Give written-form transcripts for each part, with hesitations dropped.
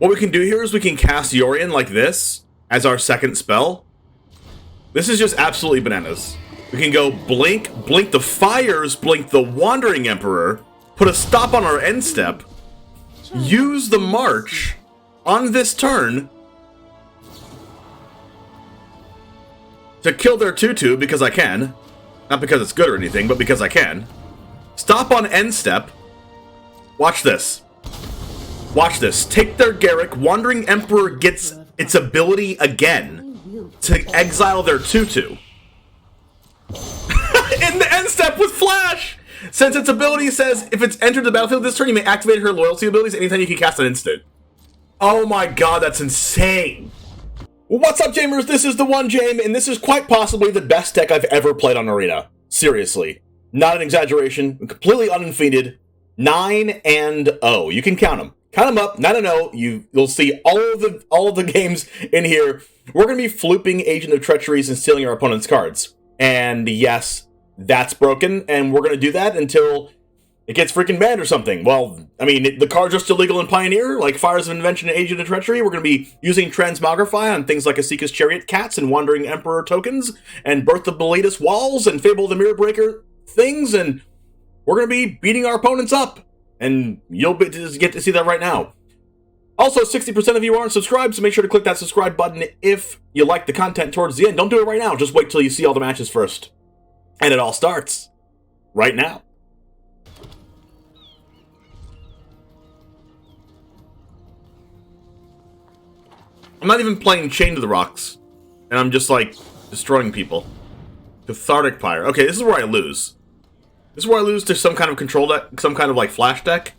What we can do here is we can cast Yorion like this as our second spell. This is just absolutely bananas. We can go blink, blink the fires, blink the Wandering Emperor, put a stop on our end step, use the march on this turn to kill their 2/2 because I can. Not because it's good or anything, but because I can. Stop on end step. Watch this. Watch this. Take their Garrick. Wandering Emperor gets its ability again to exile their 2/2. In the end step with Flash! Since its ability says, if it's entered the battlefield this turn, you may activate her loyalty abilities anytime you can cast an instant. Oh my god, that's insane! What's up, Jamers? This is the One Jame, and this is quite possibly the best deck I've ever played on Arena. Seriously. Not an exaggeration. Completely undefeated. 9-0. You can count them. Count them up. 9-0. You'll see all of the games in here. We're going to be flooping Agent of Treacheries and stealing our opponent's cards. And yes, that's broken, and we're going to do that until it gets freaking banned or something. Well, I mean, the cards are still legal in Pioneer, like Fires of Invention and Agent of Treachery. We're going to be using Transmogrify on things like Esika's Chariot Cats and Wandering Emperor tokens, and Birth of Meletis walls, and Fable the Mirror Breaker things, and we're going to be beating our opponents up. And you'll get to see that right now. Also, 60% of you aren't subscribed, so make sure to click that subscribe button if you like the content towards the end. Don't do it right now. Just wait till you see all the matches first. And it all starts right now. I'm not even playing Chain to the Rocks. And I'm just, like, destroying people. Cathartic Pyre. Okay, this is where I lose. This is where I lose to some kind of control deck, some kind of, like, flash deck.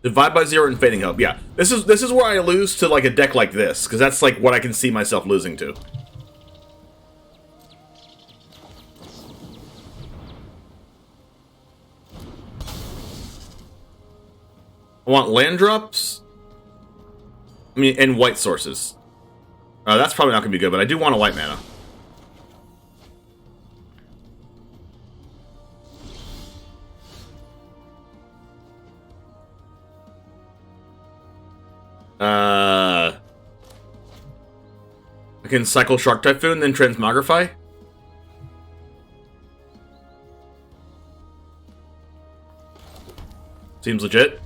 Divide by Zero and Fading Hope. Yeah, this is where I lose to, like, a deck like this, because that's, like, what I can see myself losing to. I want land drops. I mean, and white sources. That's probably not going to be good, but I do want a white mana. I can cycle Shark Typhoon, then Transmogrify. Seems legit.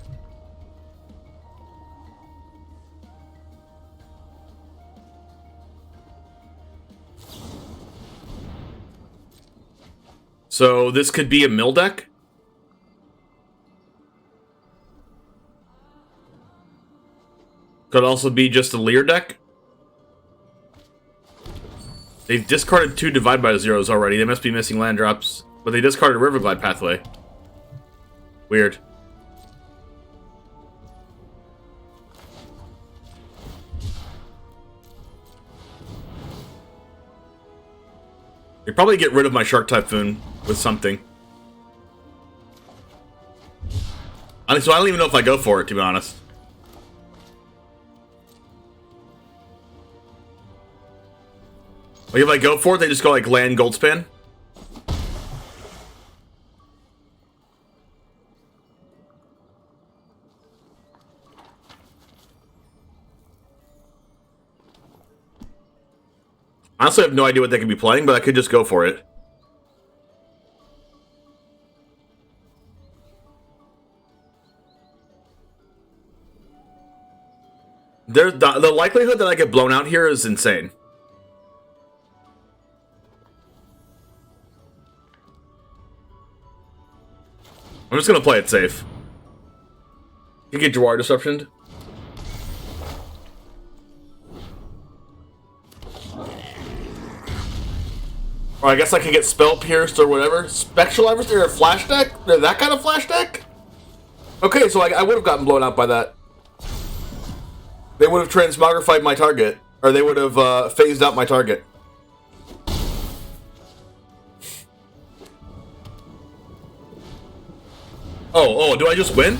So this could be a mill deck. Could also be just a Leer deck. They've discarded 2 Divide by Zeros already. They must be missing land drops. But they discarded Riverglide Pathway. Weird. They probably get rid of my Shark Typhoon with something. So I don't even know if I go for it, to be honest. Like, if I go for it, they just go, like, land Goldspan. Honestly, I have no idea what they could be playing, but I could just go for it. The likelihood that I get blown out here is insane. I'm just gonna play it safe. You get Jawar disruptioned. Or I guess I could get Spell Pierced or whatever. Spectral Adversary or Flash deck? They're that kind of Flash deck? Okay, so I would have gotten blown out by that. They would have Transmogrified my target. Or they would have phased out my target. Oh, do I just win?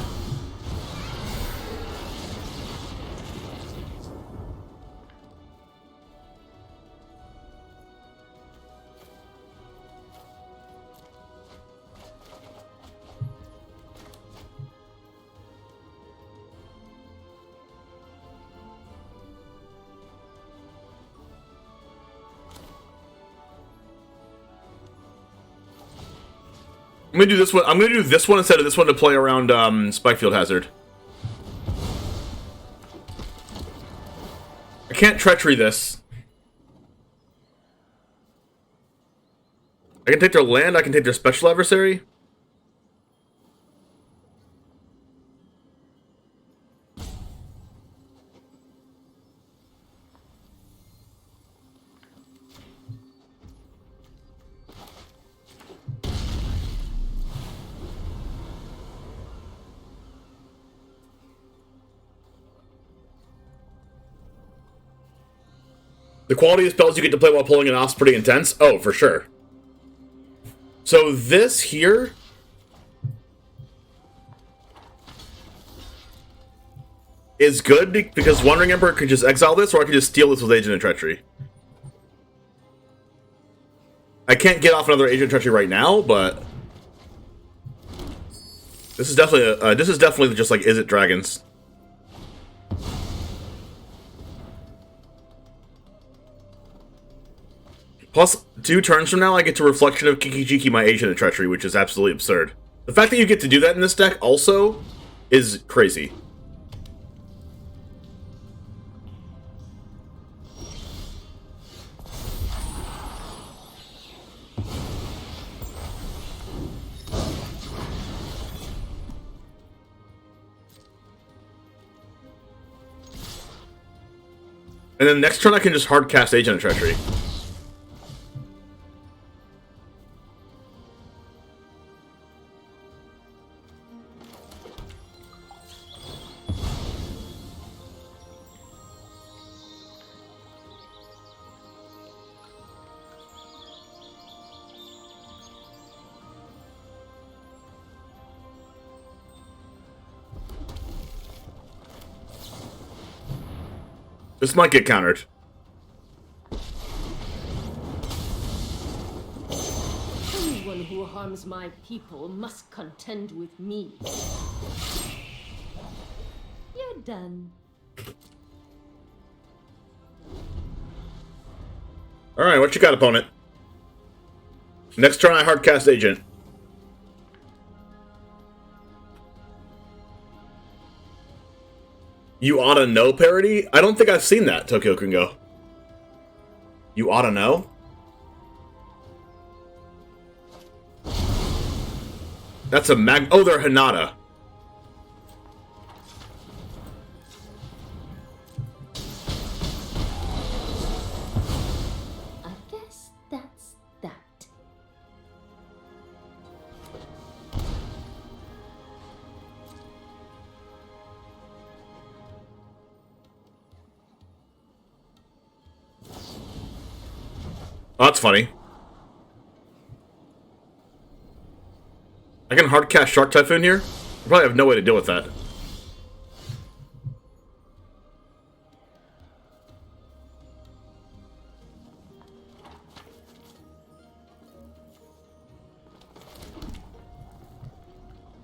I'm gonna do this one. I'm gonna do this one instead of this one to play around Spikefield Hazard. I can't treachery this. I can take their land. I can take their special adversary. The quality of spells you get to play while pulling it off is pretty intense. Oh, for sure. So this here is good because Wandering Emperor could just exile this, or I could just steal this with Agent of Treachery. I can't get off another Agent of Treachery right now, but this is definitely just like Is It Dragons. Plus, 2 turns from now, I get to Reflection of Kiki-Jiki my Agent of Treachery, which is absolutely absurd. The fact that you get to do that in this deck also is crazy. And then next turn I can just hard cast Agent of Treachery. This might get countered. Anyone who harms my people must contend with me. You're done. Alright, what you got, opponent? Next turn I hardcast Agent. You oughta know parody? I don't think I've seen that, Tokyo Kungo. You oughta know? That's a oh, they're Hinata. I guess that's that. Oh, that's funny. I can hardcast Shark Typhoon here? I probably have no way to deal with that.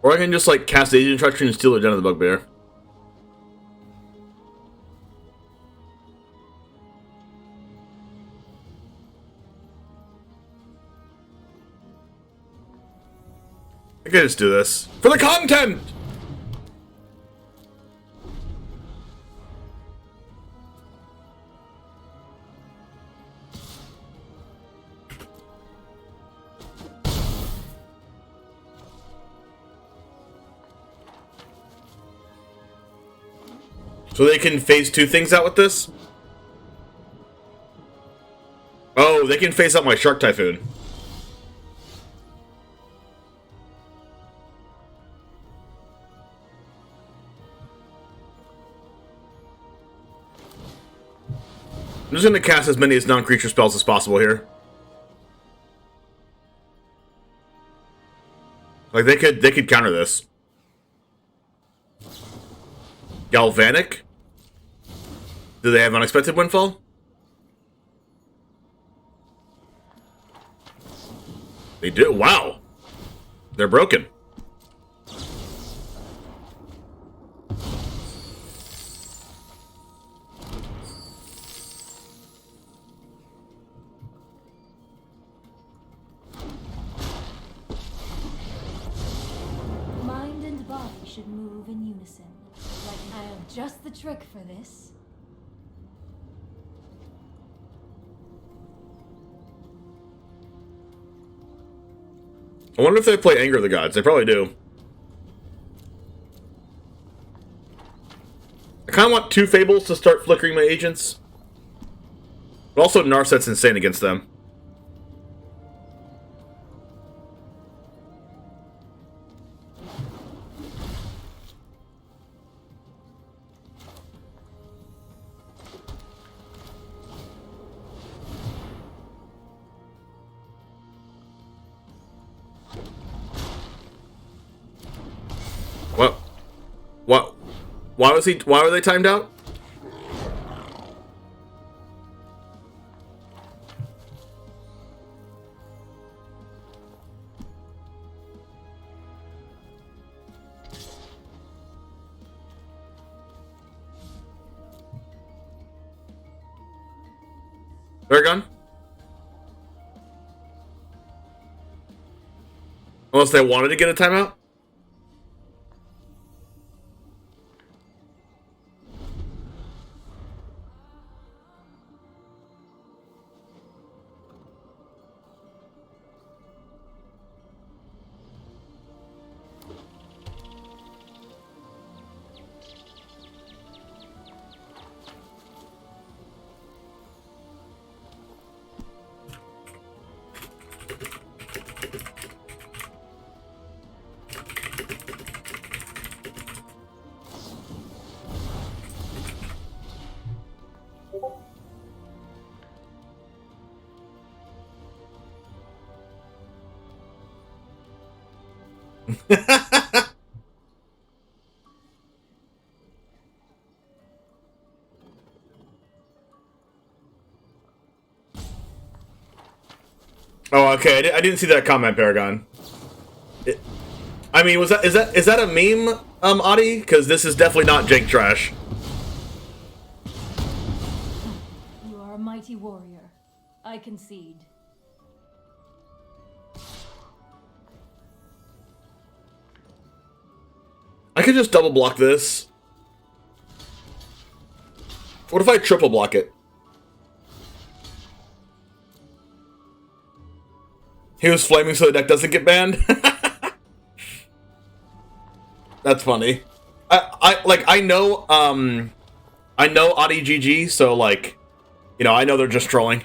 Or I can just, like, cast Agent of Treachery and steal it down to the Bugbear. I can just do this. For the content! So they can phase 2 things out with this? Oh, they can phase out my Shark Typhoon. I'm just gonna cast as many as non-creature spells as possible here. Like they could counter this. Galvanic? Do they have Unexpected Windfall? They do. Wow. They're broken. should move in unison. Like I have just the trick for this. I wonder if they play Anger of the Gods. They probably do. I kind of want 2 Fables to start flickering my agents. But also Narset's insane against them. What? Why were they timed out? Paragon? Unless they wanted to get a timeout? Oh, okay. I didn't see that comment, Paragon. I mean, is that a meme, Adi? Because this is definitely not jank trash. You are a mighty warrior. I concede. I could just double block this. What if I triple block it? He was flaming so the deck doesn't get banned. That's funny. I know Adi GG, so like, you know, I know they're just trolling.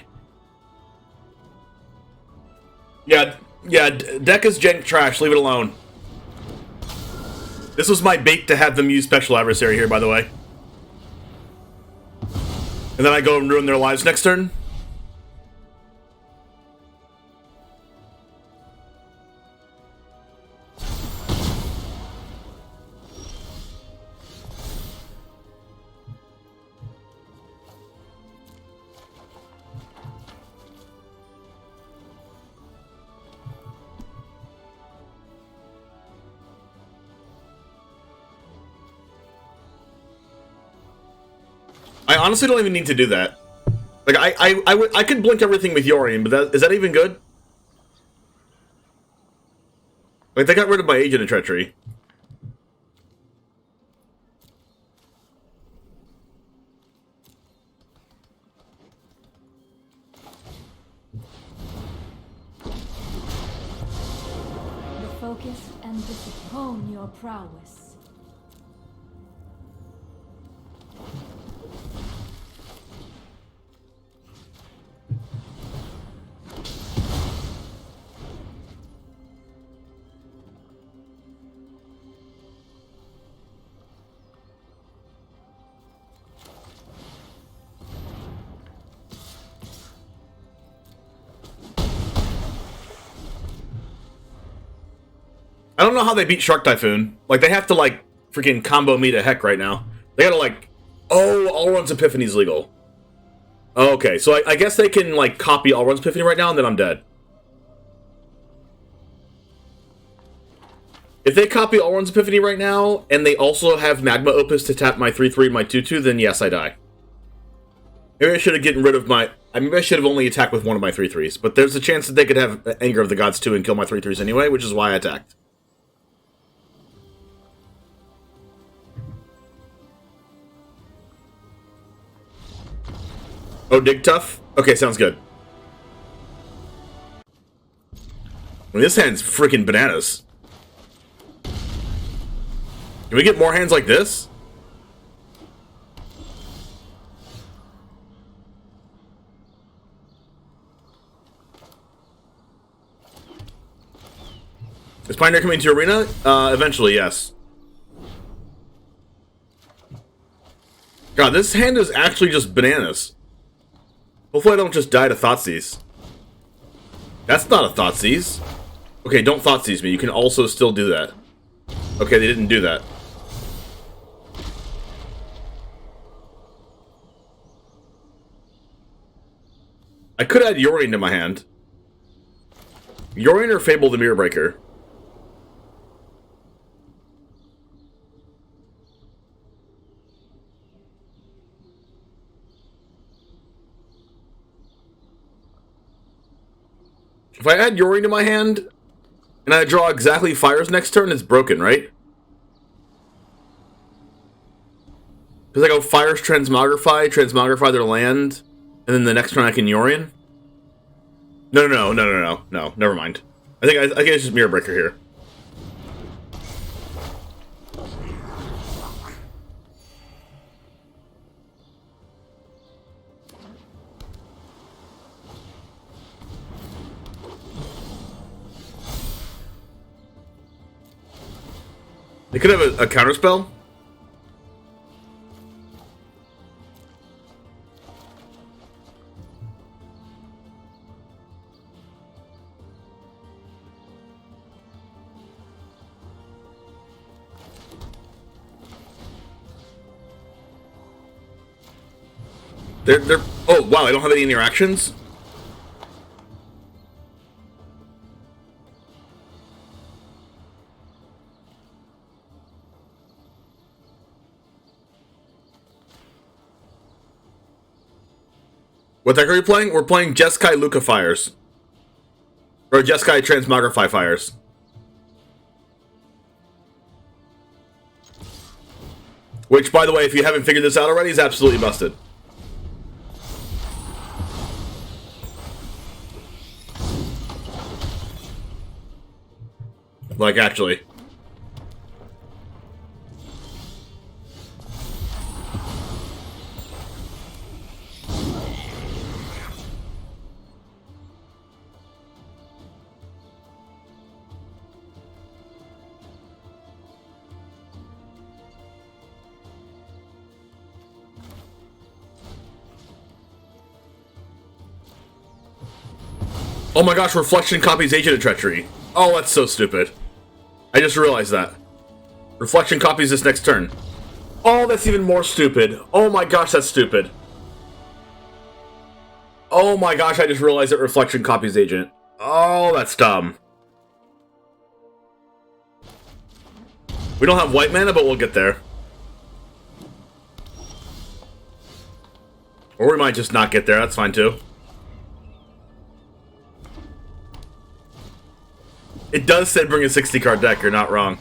Yeah, deck is jank trash. Leave it alone. This was my bait to have them use Special Adversary here, by the way. And then I go and ruin their lives next turn. I honestly don't even need to do that. Like, I could blink everything with Yorion, but is that even good? Like, they got rid of my Agent of Treachery. The focus and disappoint your prowess. I don't know how they beat Shark Typhoon. Like, they have to, like, freaking combo me to heck right now. They gotta, like... Oh, All Runs Epiphany's legal. Okay, so I guess they can, like, copy All Runs Epiphany right now, and then I'm dead. If they copy All Runs Epiphany right now, and they also have Magma Opus to tap my 3/3 and my 2/2, then yes, I die. Maybe I should have gotten rid of my... maybe I should have only attacked with one of my 3/3s, but there's a chance that they could have Anger of the Gods too and kill my 3/3s anyway, which is why I attacked. Oh, dig tough? Okay, sounds good. I mean, this hand's freaking bananas. Can we get more hands like this? Is Pioneer coming to Arena? Eventually, yes. God, this hand is actually just bananas. Hopefully I don't just die to Thoughtseize. That's not a Thoughtseize. Okay, don't Thoughtseize me. You can also still do that. Okay, they didn't do that. I could add Yorion to my hand. Yorion or Fable the Mirror Breaker? If I add Yorion to my hand, and I draw exactly Fires next turn, it's broken, right? Because I go Fires Transmogrify their land, and then the next turn I can Yorion? No, never mind. I think it's just Mirror Breaker here. They could have a counterspell. They're oh wow, I don't have any interactions? What deck are we playing? We're playing JESKAI Luca Fires. Or JESKAI Transmogrify Fires. Which, by the way, if you haven't figured this out already, is absolutely busted. Like, actually. Oh my gosh, Reflection copies Agent of Treachery. Oh, that's so stupid. I just realized that. Reflection copies this next turn. Oh, that's even more stupid. Oh my gosh, that's stupid. Oh my gosh, I just realized that Reflection copies Agent. Oh, that's dumb. We don't have white mana, but we'll get there. Or we might just not get there, that's fine too. It does say bring a 60-card deck, you're not wrong.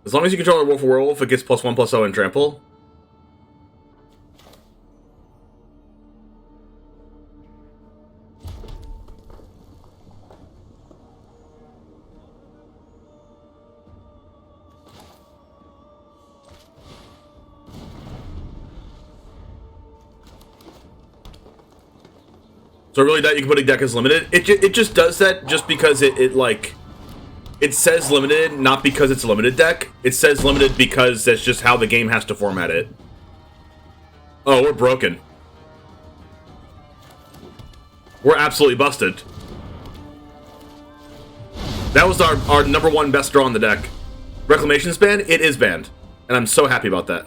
As long as you control a Wolf of Werewolf, it gets +1/+0 and trample. So really that you can put a deck as limited? It just does that just because it says limited, not because it's a limited deck. It says limited because that's just how the game has to format it. Oh, we're broken. We're absolutely busted. That was our #1 best draw on the deck. Reclamation's banned? It is banned. And I'm so happy about that.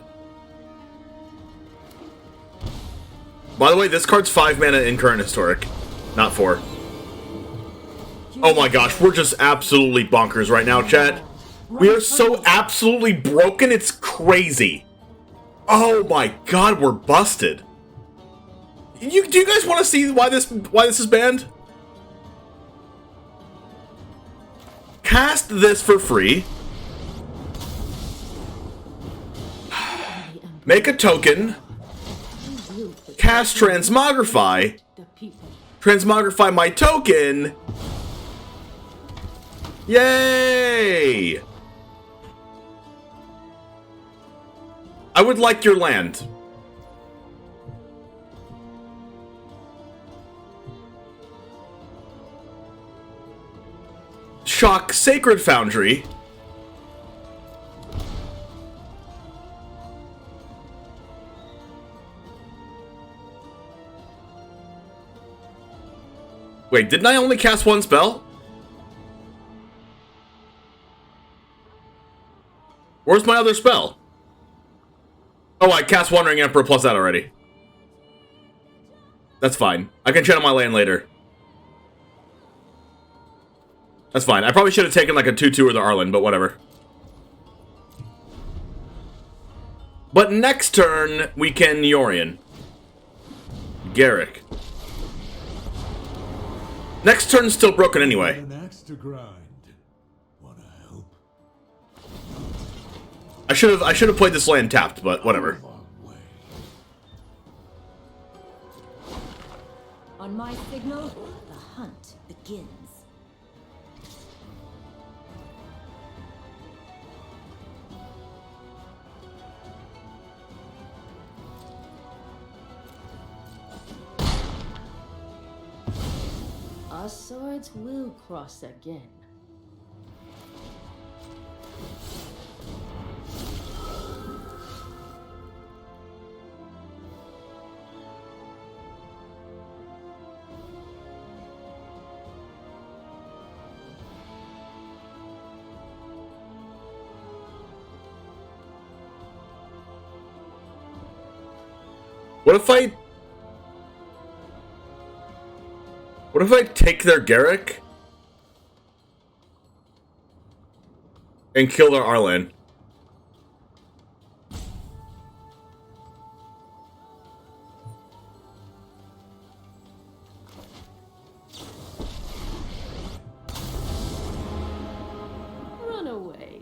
By the way, this card's 5 mana in current historic, not 4. Oh my gosh, we're just absolutely bonkers right now, chat. We are so absolutely broken, it's crazy. Oh my god, we're busted. Do you guys want to see why this is banned? Cast this for free. Make a token. Cast Transmogrify. The people. Transmogrify my token. Yay! I would like your land. Shock Sacred Foundry. Wait, didn't I only cast one spell? Where's my other spell? Oh, I cast Wandering Emperor plus that already. That's fine. I can channel my land later. That's fine. I probably should have taken like a 2/2 or the Arlen, but whatever. But next turn, we can Yorion. Garrick. Next turn's still broken anyway. An axe to grind. Wanna help? I should have played this land tapped, but whatever. Long way. On my signal, the hunt begins. Our swords will cross again. What if I take their Garrick and kill their Arlen? Run away.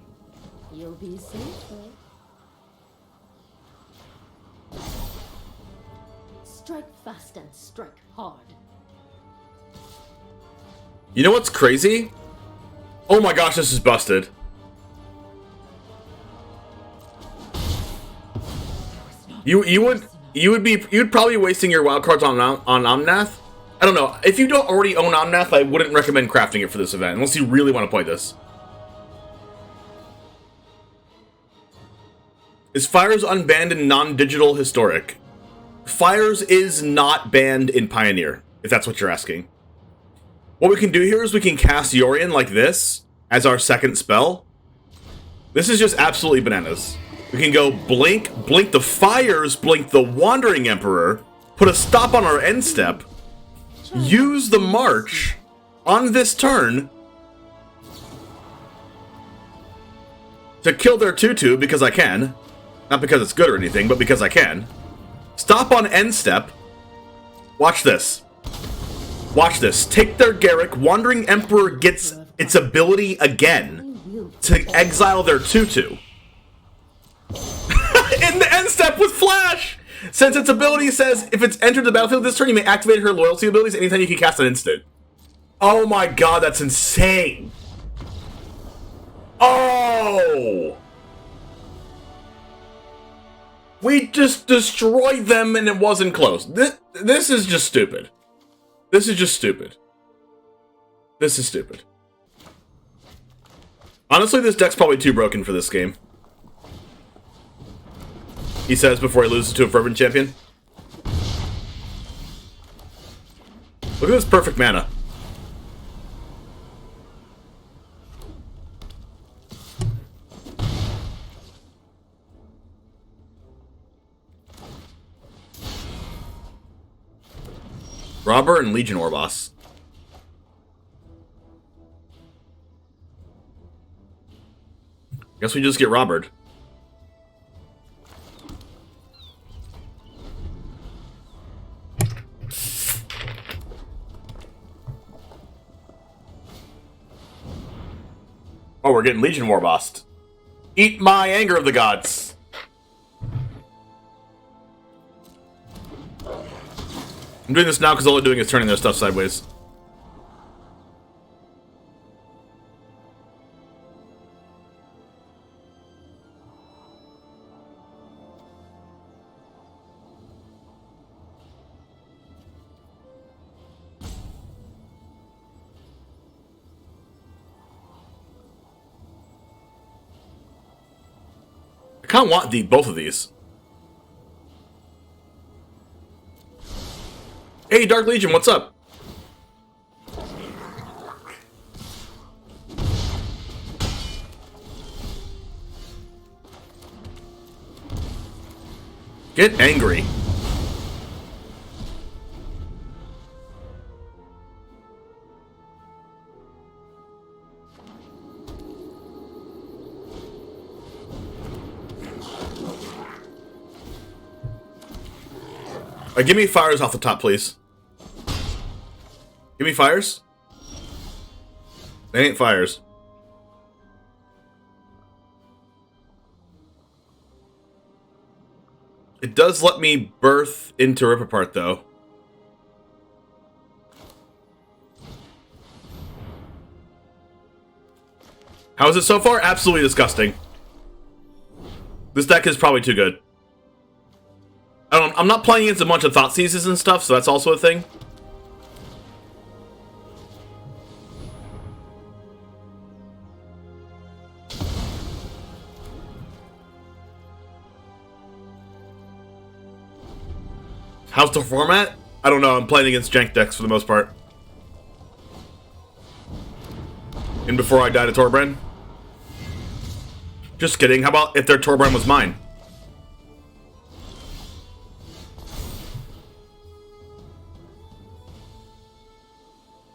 You'll be safer. Strike fast and strike hard. You know what's crazy? Oh my gosh, this is busted. You'd probably be wasting your wild cards on Omnath. I don't know. If you don't already own Omnath, I wouldn't recommend crafting it for this event, unless you really want to play this. Is Fires unbanned in non-digital historic? Fires is not banned in Pioneer, if that's what you're asking. What we can do here is we can cast Yorion like this as our second spell. This is just absolutely bananas. We can go blink, blink the Fires, blink the Wandering Emperor, put a stop on our end step, use the March on this turn to kill their 2/2 because I can. Not because it's good or anything, but because I can. Stop on end step. Watch this. Watch this. Take their Garrick. Wandering Emperor gets its ability again to exile their 2/2. In the end step with Flash! Since its ability says, if it's entered the battlefield this turn, you may activate her loyalty abilities anytime you can cast an instant. Oh my god, that's insane! Oh! We just destroyed them and it wasn't close. This is just stupid. This is just stupid. This is stupid. Honestly, this deck's probably too broken for this game. He says before he loses to a Fervent Champion. Look at this perfect mana. Robber and Legion Warboss. Guess we just get robbered. Oh, we're getting Legion Warbossed. Eat my Anger of the Gods. I'm doing this now because all they're doing is turning their stuff sideways. I kind of want both of these. Hey, Dark Legion, what's up? Get angry. Give me fires off the top, please. Give me fires. They ain't fires. It does let me birth into Rip Apart, though. How is it so far? Absolutely disgusting. This deck is probably too good. I'm not playing against a bunch of Thought Seizes and stuff, so that's also a thing. How's the format? I don't know, I'm playing against jank decks for the most part. And before I die to Torbrand? Just kidding, how about if their Torbrand was mine?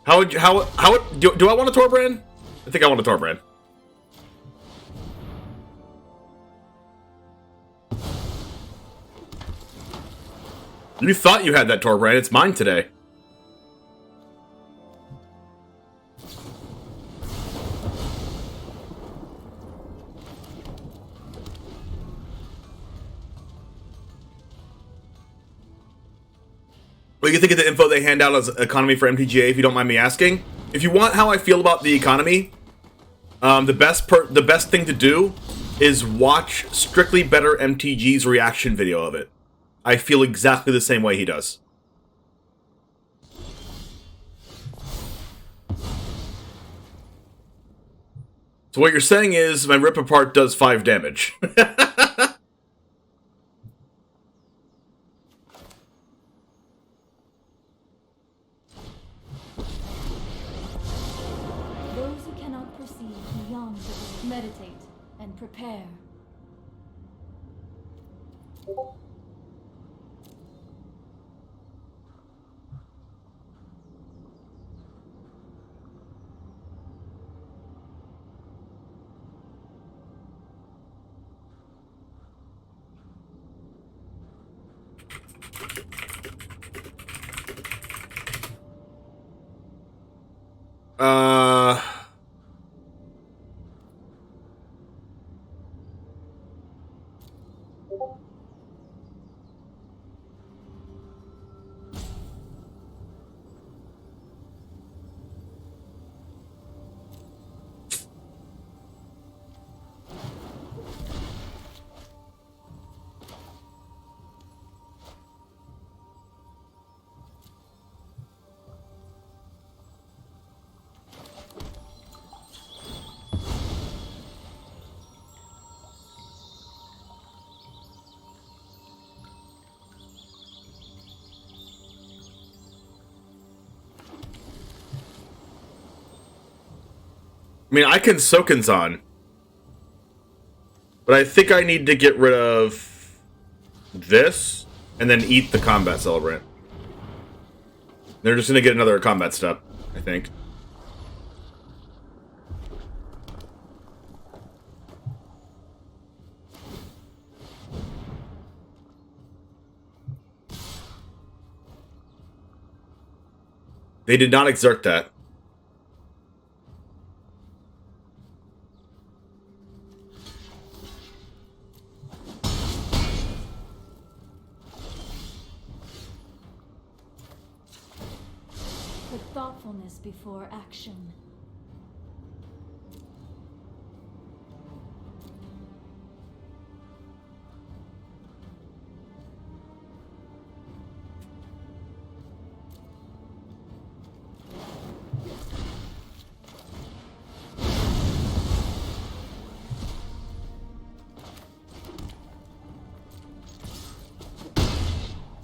Do I want a Torbrand? I think I want a Torbrand. You thought you had that Torbrand, it's mine today. What do you think of the info they hand out as economy for MTGA, if you don't mind me asking? If you want how I feel about the economy, the best thing to do is watch Strictly Better MTG's reaction video of it. I feel exactly the same way he does. So what you're saying is my Rip Apart does 5 damage. Those who cannot perceive beyond the veil meditate and prepare. I mean, I can Sokenzan, but I think I need to get rid of this and then eat the Combat Celebrant. They're just going to get another combat step, I think. They did not exert that. thoughtfulness before action.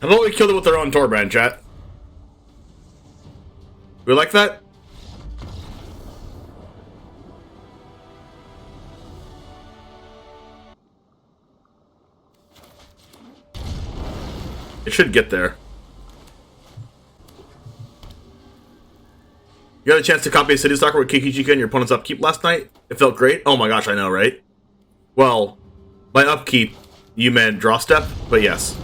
How about we kill it with their own Torbrand, chat? We like that? It should get there. You got a chance to copy a City Stalker with Kikijika and your opponent's upkeep last night? It felt great? Oh my gosh, I know, right? Well, by upkeep, you meant draw step, but yes.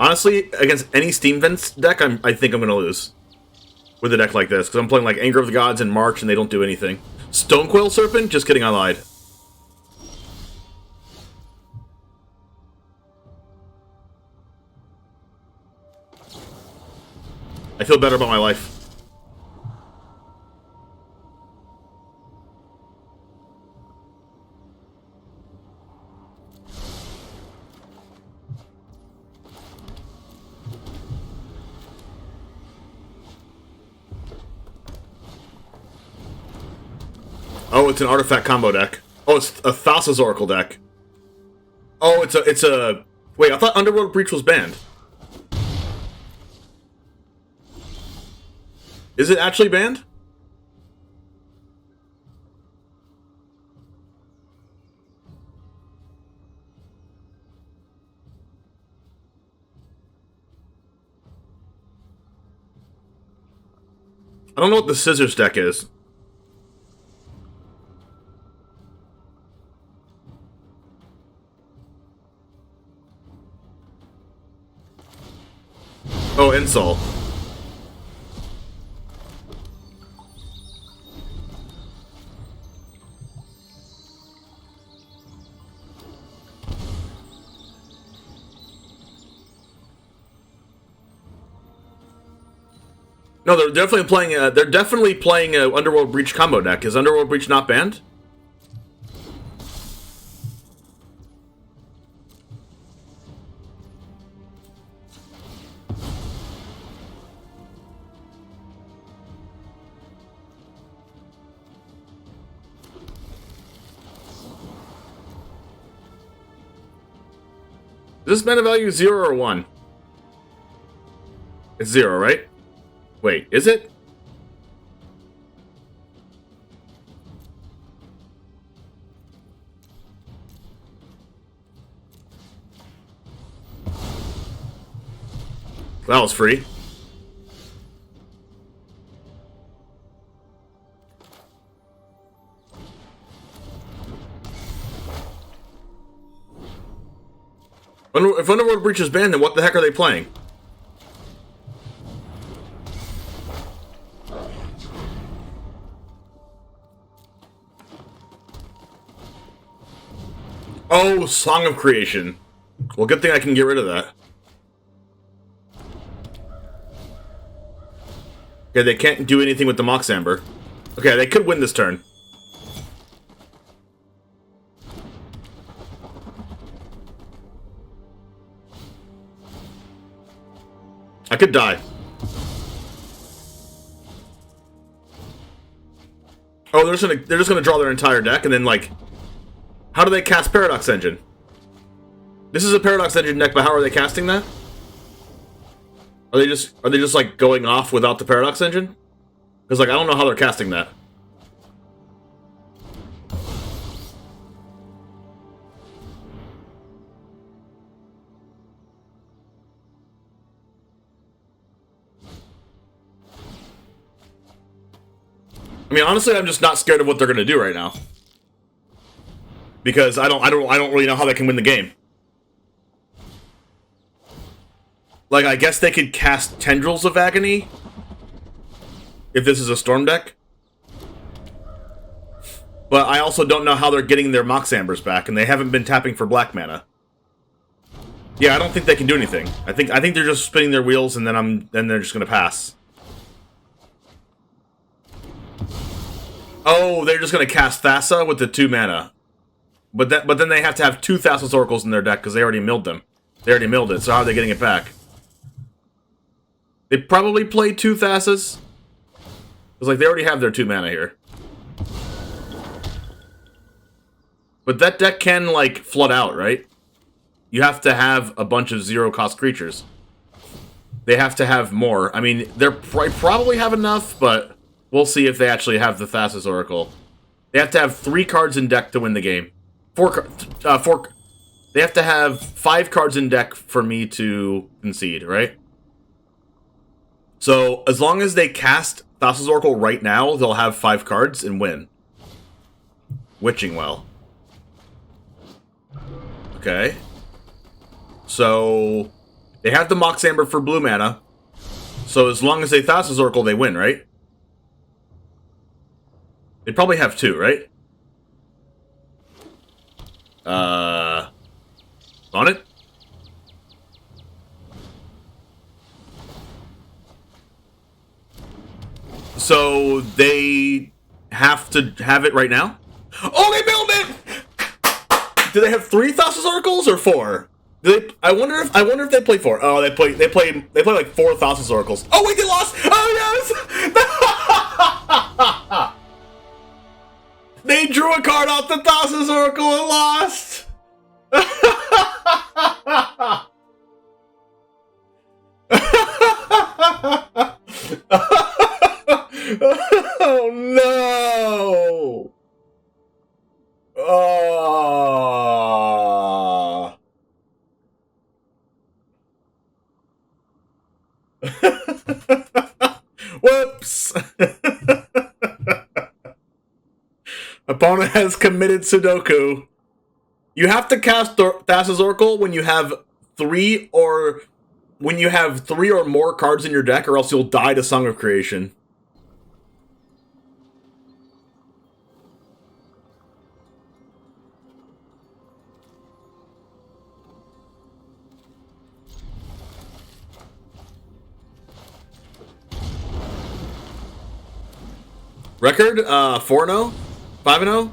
Honestly, against any Steam Vents deck, I think I'm going to lose. With a deck like this, because I'm playing like Anger of the Gods in March and they don't do anything. Stonecoil Serpent? Just kidding, I lied. I feel better about my life. Oh, it's an artifact combo deck. Oh, it's a Thassa's Oracle deck. Oh, it's a... Wait, I thought Underworld Breach was banned. Is it actually banned? I don't know what the Scissors deck is. Oh, Insult. No, they're definitely playing. They're definitely playing a Underworld Breach combo deck. Is Underworld Breach not banned? Is this mana value 0 or 1? It's 0, right? Wait, is it? That was free. If Underworld Breach is banned, then what the heck are they playing? Oh, Song of Creation. Well, good thing I can get rid of that. Okay, they can't do anything with the Mox Amber. Okay, they could win this turn. I could die. Oh, they're just gonna draw their entire deck and then like, how do they cast Paradox Engine? This is a Paradox Engine deck, but how are they casting that? Are they just like going off without the Paradox Engine? Because like I don't know how they're casting that. I mean, honestly, I'm just not scared of what they're gonna do right now. Because I don't really know how they can win the game. Like, I guess they could cast Tendrils of Agony if this is a Storm deck. But I also don't know how they're getting their Mox Ambers back, and they haven't been tapping for black mana. Yeah, I don't think they can do anything. I think they're just spinning their wheels, and then they're just gonna pass. Oh, they're just gonna cast Thassa with the 2 mana. But then they have to have 2 Thassa's Oracles in their deck because they already milled them. They already milled it, so how are they getting it back? They probably play 2 Thassas. It's like they already have their 2 mana here. But that deck can, like, flood out, right? You have to have a bunch of 0-cost creatures. They have to have more. I mean, they probably have enough, but we'll see if they actually have the Thassa's Oracle. They have to have 3 cards in deck to win the game. 4. They have to have 5 cards in deck for me to concede, right? So, as long as they cast Thassa's Oracle right now, they'll have 5 cards and win. Witching Well. Okay. So, they have the Mox Amber for blue mana. So, as long as they Thassa's Oracle, they win, right? They probably have 2, right? On it? So they have to have it right now? Oh, they built it! Do they have 3 Thassa's Oracles or 4? Do they, I wonder if they play 4. Oh, they play like 4 Thassa's Oracles. Oh wait, they lost! Oh yes! They drew a card off the Thassa's Oracle and lost! Oh no! Oh. Whoops! Opponent has committed Sudoku. You have to cast Thassa's Oracle when you have 3 or more cards in your deck, or else you'll die to Song of Creation. Record 4-0, 5-0.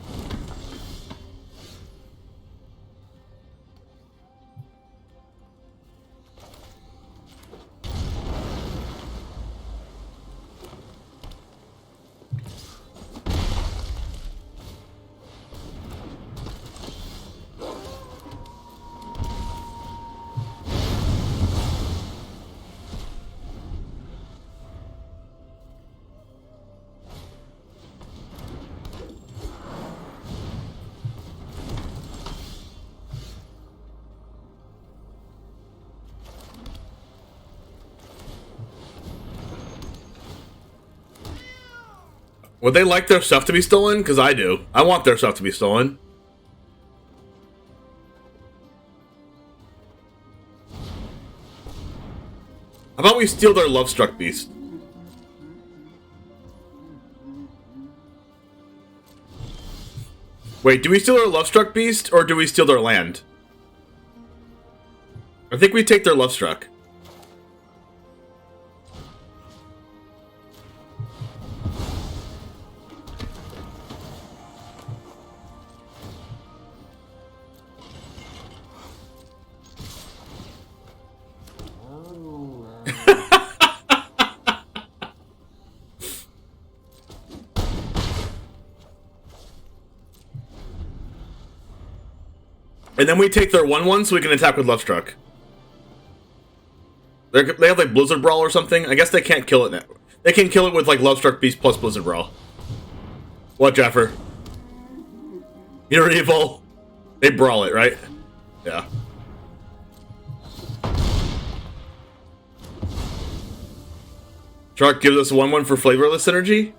Would they like their stuff to be stolen? Because I do. I want their stuff to be stolen. How about we steal their Lovestruck Beast? Wait, do we steal their Lovestruck Beast, or do we steal their land? I think we take their Lovestruck. And then we take their 1/1 so we can attack with Lovestruck. They have like Blizzard Brawl or something. I guess they can't kill it now. They can kill it with like Lovestruck Beast plus Blizzard Brawl. What, Jaffer? You're evil. They brawl it, right? Yeah. Shark gives us a 1/1 for flavorless synergy.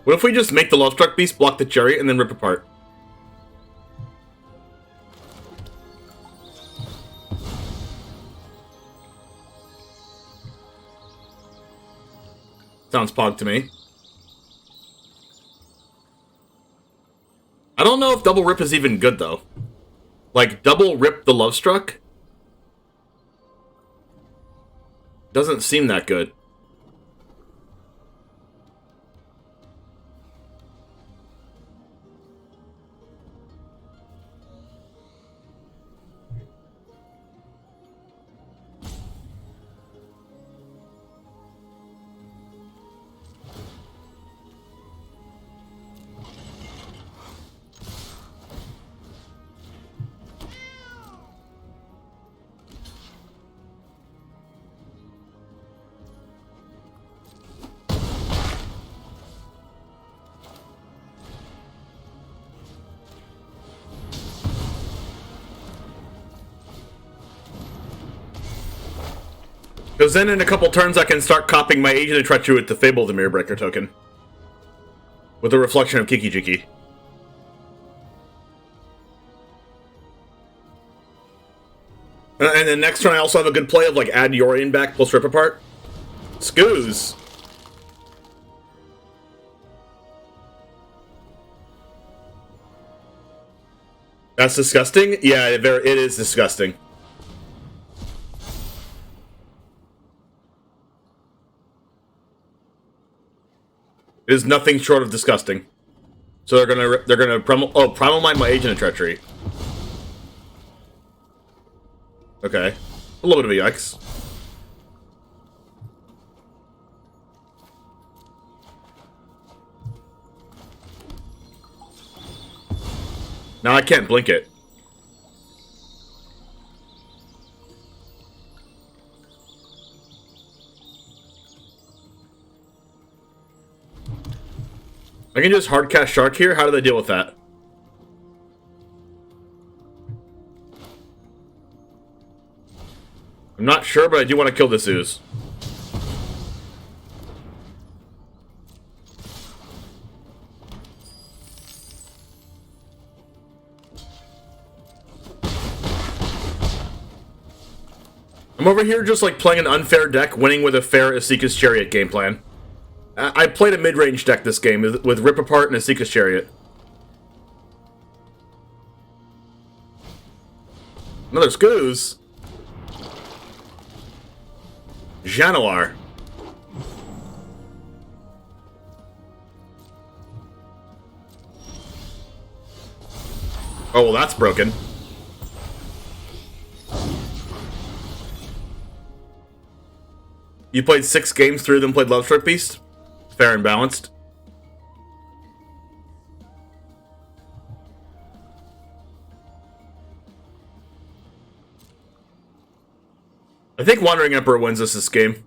What if we just make the Lovestruck Beast block the Chariot and then rip apart? Sounds pog to me. I I don't know if double rip is even good, though. Like, double rip the Love Struck doesn't seem that good. Because then in a couple turns I can start copying my Agent of Treachery with the Fable the Mirror Breaker token. With a reflection of Kiki-Jiki. And then next turn I also have a good play of like add Yorion back plus rip apart. Scooze. That's disgusting? Yeah, it is disgusting. It is nothing short of disgusting. So they're gonna primal mind my Agent of Treachery. Okay, a little bit of a yikes. Now I can't blink it. I can just hard cast Shark here? How do they deal with that? I'm not sure, but I do want to kill this ooze. I'm over here just like playing an unfair deck, winning with a fair Esika's Chariot game plan. I played a mid-range deck this game with Rip Apart and Esika's Chariot. Another Scooze. Janoir. Oh, well, that's broken. You played 6 games, 3 of them played Love Struck Beast? Fair and balanced. I think Wandering Emperor wins this game.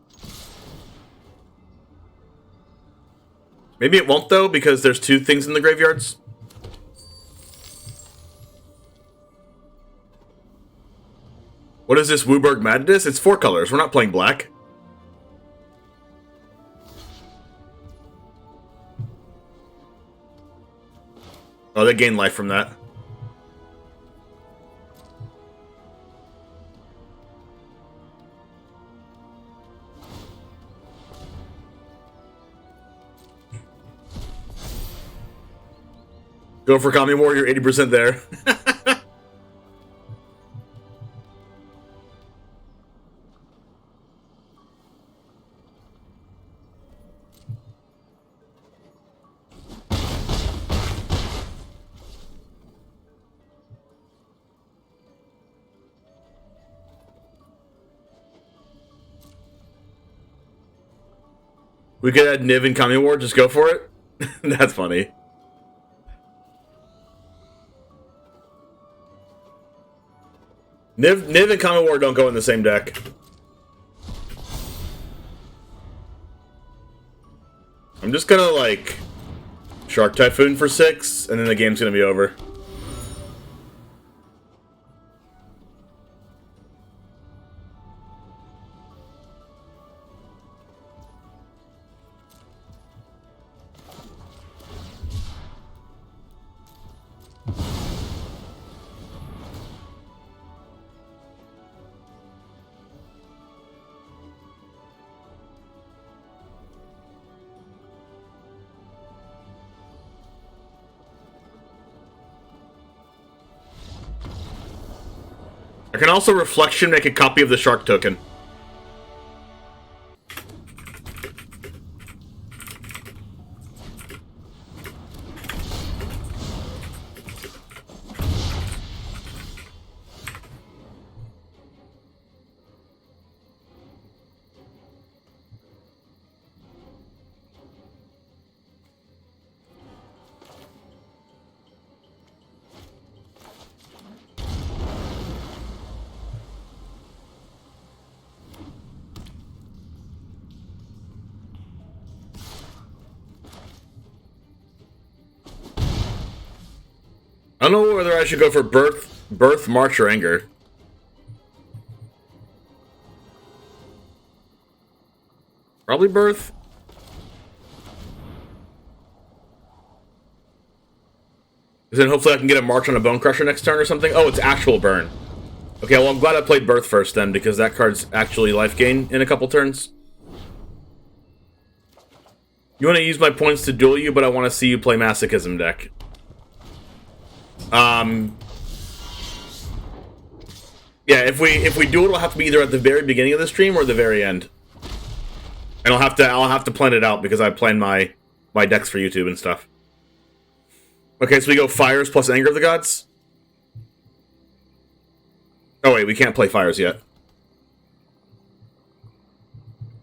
Maybe it won't, though, because there's 2 things in the graveyards. What is this, Wooburg Madness? It's 4 colors. We're not playing black. Oh, they gain life from that. Go for Kami Warrior, 80% there. We could add Niv and Kami War, just go for it? That's funny. Niv and Kami War don't go in the same deck. I'm just gonna, like, Shark Typhoon for 6, and then the game's gonna be over. I can also Reflection make a copy of the Shark token. I don't know whether I should go for Birth, March, or Anger. Probably Birth. Because then hopefully I can get a March on a Bone Crusher next turn or something. Oh, it's actual burn. Okay, well I'm glad I played Birth first then, because that card's actually life gain in a couple turns. You want to use my points to duel you, but I want to see you play Masochism deck. Yeah, if we do it, it'll have to be either at the very beginning of the stream or the very end. And I'll have to plan it out because I plan my decks for YouTube and stuff. Okay, so we go Fires plus Anger of the Gods. Oh wait, we can't play Fires yet.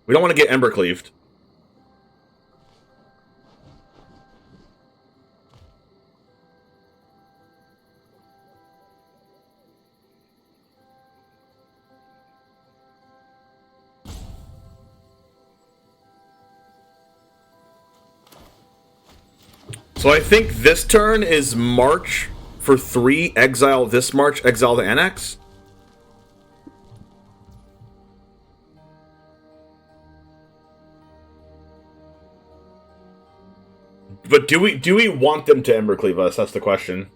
We don't want to get Ember Cleaved. So I think this turn is March for 3, exile this March, exile the Annex. But do we want them to Embercleave us? That's the question.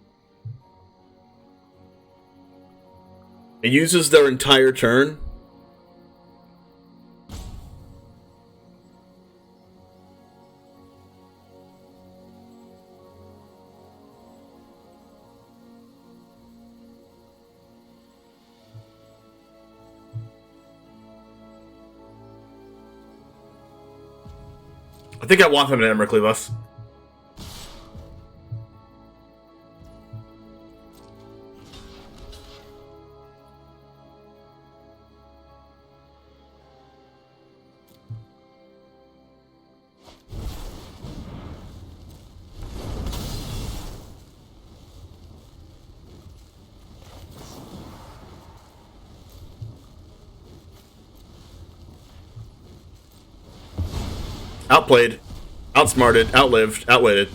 It uses their entire turn. I think I want them to Embercleave us. Outplayed, outsmarted, outlived, outwitted.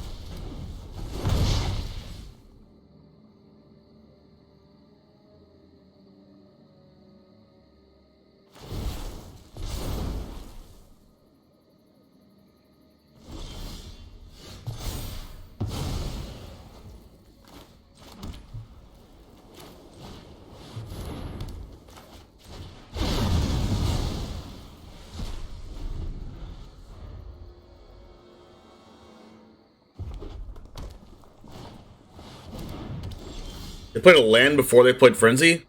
They played a land before they played Frenzy?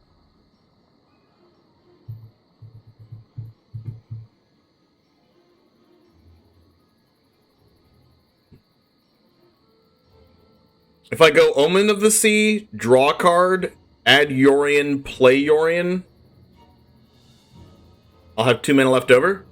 If I go Omen of the Sea, draw a card, add Yorion, play Yorion, I'll have 2 mana left over.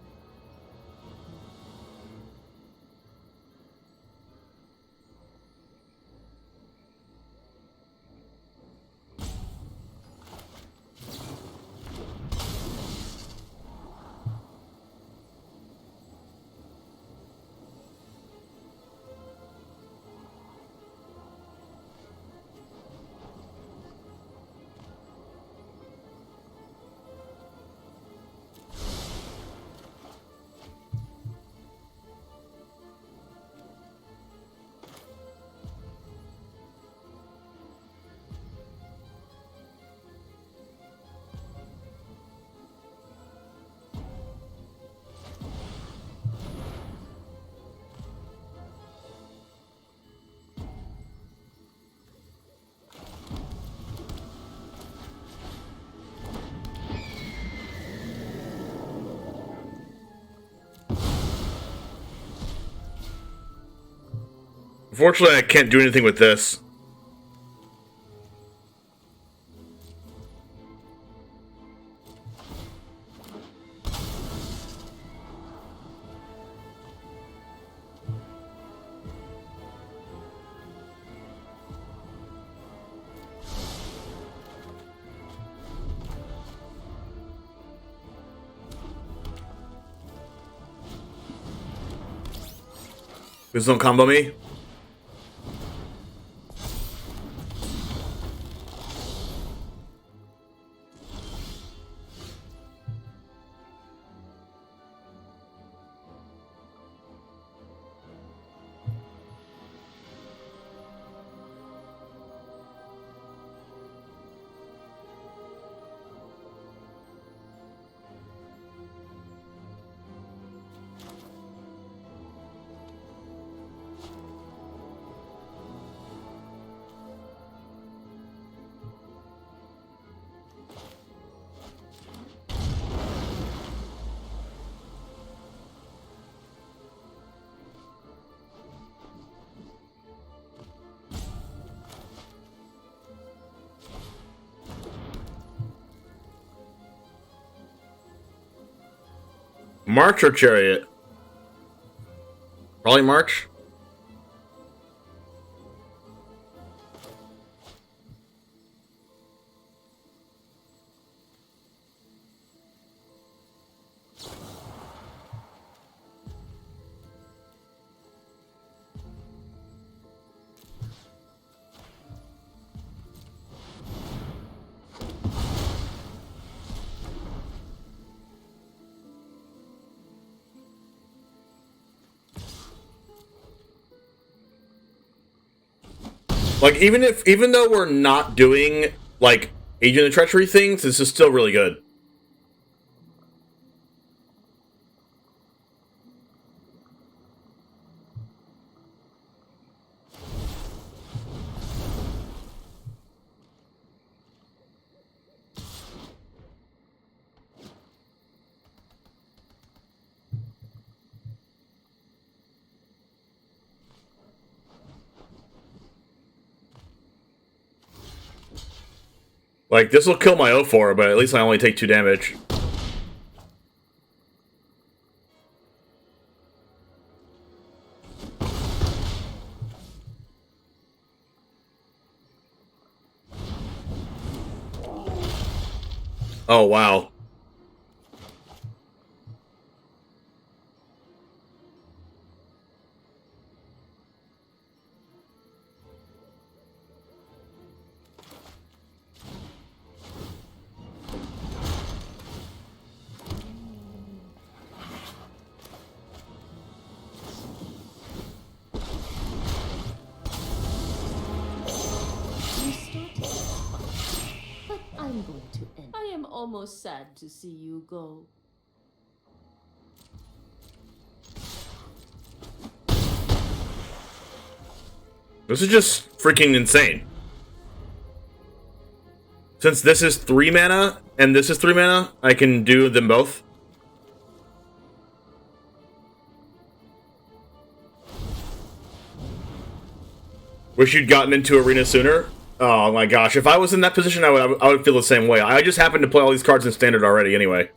Unfortunately, I can't do anything with this. Please don't combo me. March or Chariot? Probably March. Like, even though we're not doing, like, Agent of Treachery things, this is still really good. Like, this will kill my 0-4, but at least I only take 2 damage. Oh, wow. I'm going to end. I am almost sad to see you go. This is just freaking insane. Since this is 3 mana, and this is 3 mana, I can do them both. Wish you'd gotten into Arena sooner. Oh my gosh, if I was in that position, I would feel the same way. I just happened to play all these cards in Standard already anyway.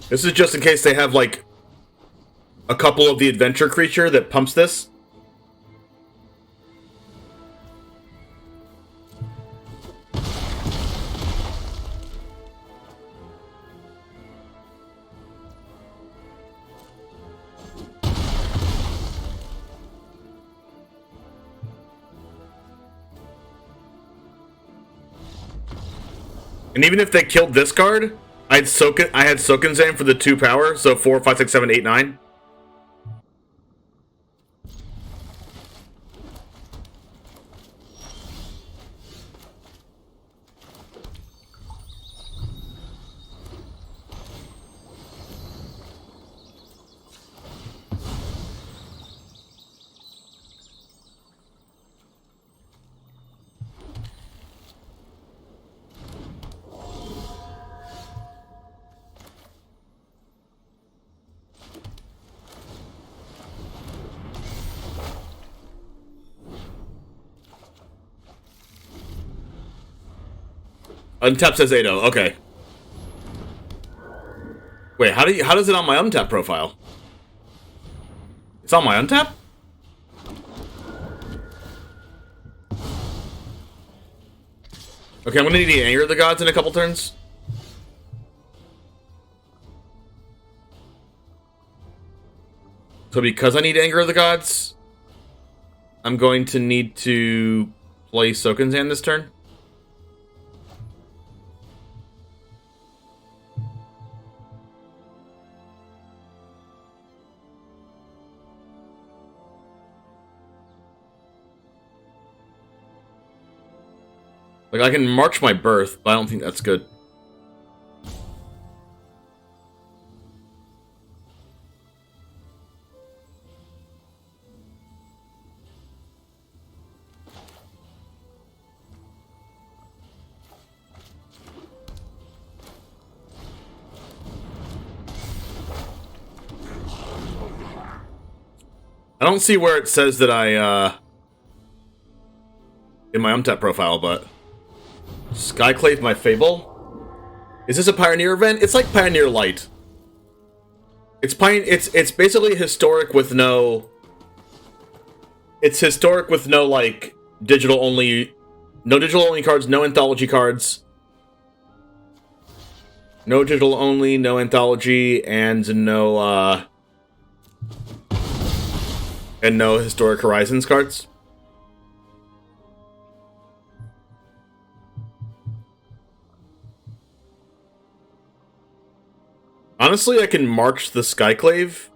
This is just in case they have, like, a couple of the adventure creature that pumps this. And even if they killed this card, I had Sokenzan for the 2 power, so 4, 5, 6, 7, 8, 9. Untap says 8-0. Okay. Wait, how does it on my untap profile? It's on my untap? Okay, I'm gonna need to anger the gods in a couple turns. So because I need Anger of the Gods, I'm going to need to play Sokenzan this turn. Like, I can march my birth, but I don't think that's good. I don't see where it says that I, in my untap profile, but... Skyclave my Fable? Is this a Pioneer event? It's like Pioneer Light. It's basically historic with no... It's historic with no, like, digital only... No digital only cards, no anthology cards. No digital only, no anthology, and no, and no Historic Horizons cards. Honestly, I can march the Skyclave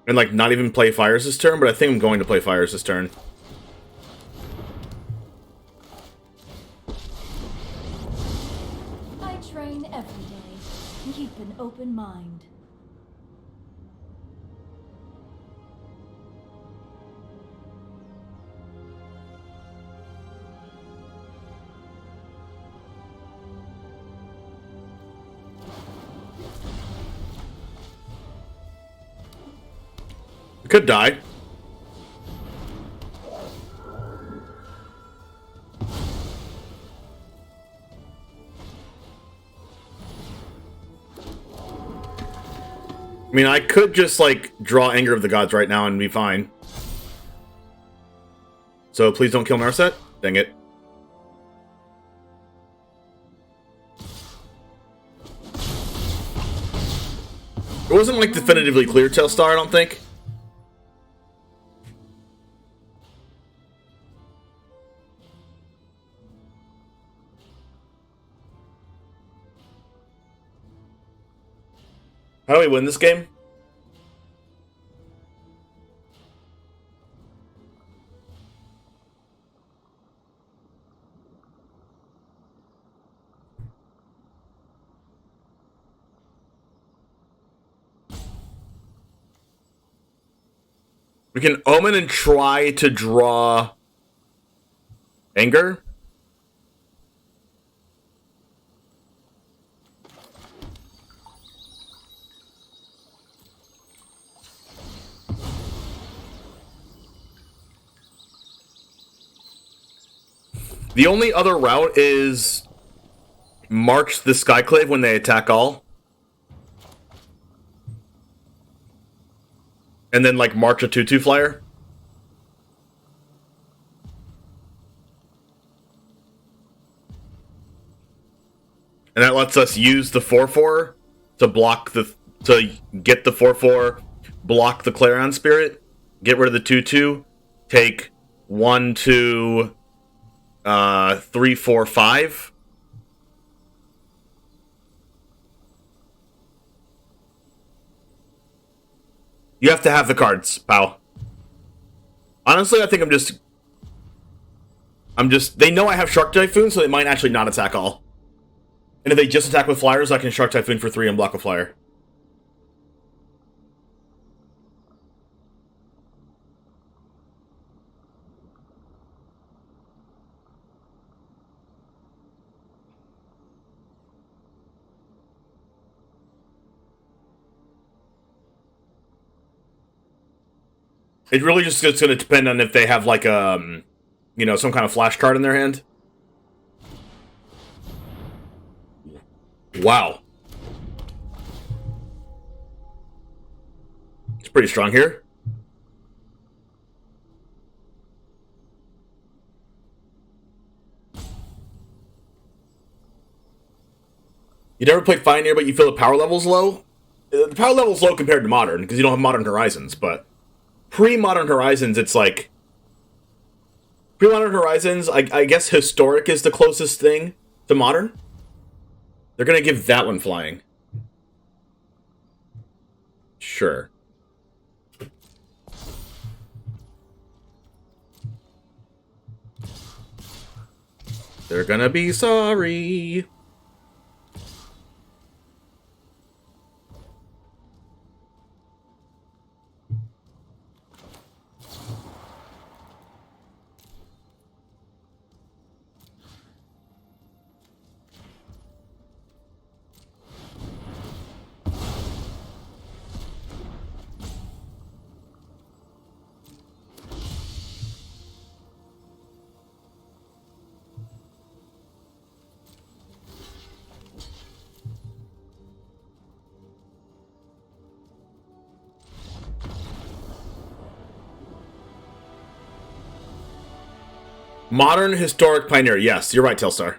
and, like, not even play Fires this turn, but I think I'm going to play Fires this turn. I train every day. Keep an open mind. I could die. I mean, I could just, like, draw Anger of the Gods right now and be fine. So please don't kill Narset. Dang it. It wasn't, like, definitively clear Telstar, I don't think. How do we win this game? We can Omen and try to draw Anger. The only other route is march the Skyclave when they attack all. And then, like, march a 2/2 flyer. And that lets us use the 4/4 to block the... to get the 4/4, block the Clarion Spirit, get rid of the 2/2, take 1, 2... 3, 4, 5. You have to have the cards, pal. Honestly, I think I'm just... They know I have Shark Typhoon, so they might actually not attack all. And if they just attack with flyers, I can Shark Typhoon for 3 and block a flyer. It really just is going to depend on if they have, like, you know, some kind of flash card in their hand. Wow. It's pretty strong here. You never played Pioneer, but you feel the power level's low? The power level's low compared to Modern, because you don't have Modern Horizons, but pre-Modern Horizons, it's like... Pre-Modern Horizons, I guess Historic is the closest thing to Modern. They're gonna give that one flying. Sure. They're gonna be sorry. Modern, Historic, Pioneer. Yes, you're right, Telstar.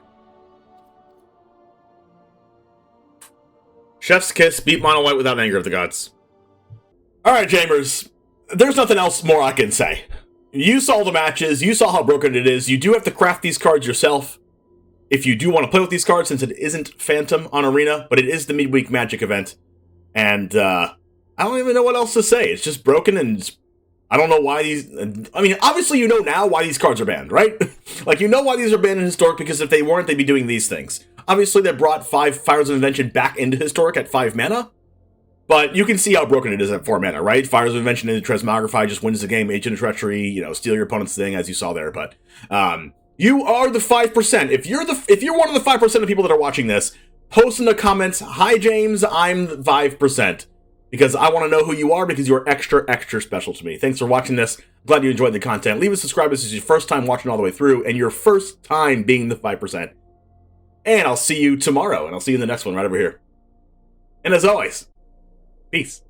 Chef's Kiss, beat Mono White without Anger of the Gods. Alright, Jamers. There's nothing else more I can say. You saw the matches, you saw how broken it is. You do have to craft these cards yourself if you do want to play with these cards, since it isn't Phantom on Arena, but it is the midweek Magic event. And, I don't even know what else to say. It's just broken, and I don't know why these... I mean, obviously you know now why these cards are banned, right? Like, you know why these are banned in Historic, because if they weren't, they'd be doing these things. Obviously, they brought 5 Fires of Invention back into Historic at 5 mana, but you can see how broken it is at 4 mana, right? Fires of Invention into Transmogrify just wins the game. Agent of Treachery, you know, steal your opponent's thing, as you saw there, but... you are the 5%. If you're one of the 5% of people that are watching this, post in the comments, "Hi, James, I'm 5%. Because I want to know who you are, because you're extra, extra special to me. Thanks for watching this. Glad you enjoyed the content. Leave a subscribe if this is your first time watching all the way through, and your first time being the 5%. And I'll see you tomorrow, and I'll see you in the next one right over here. And as always, peace.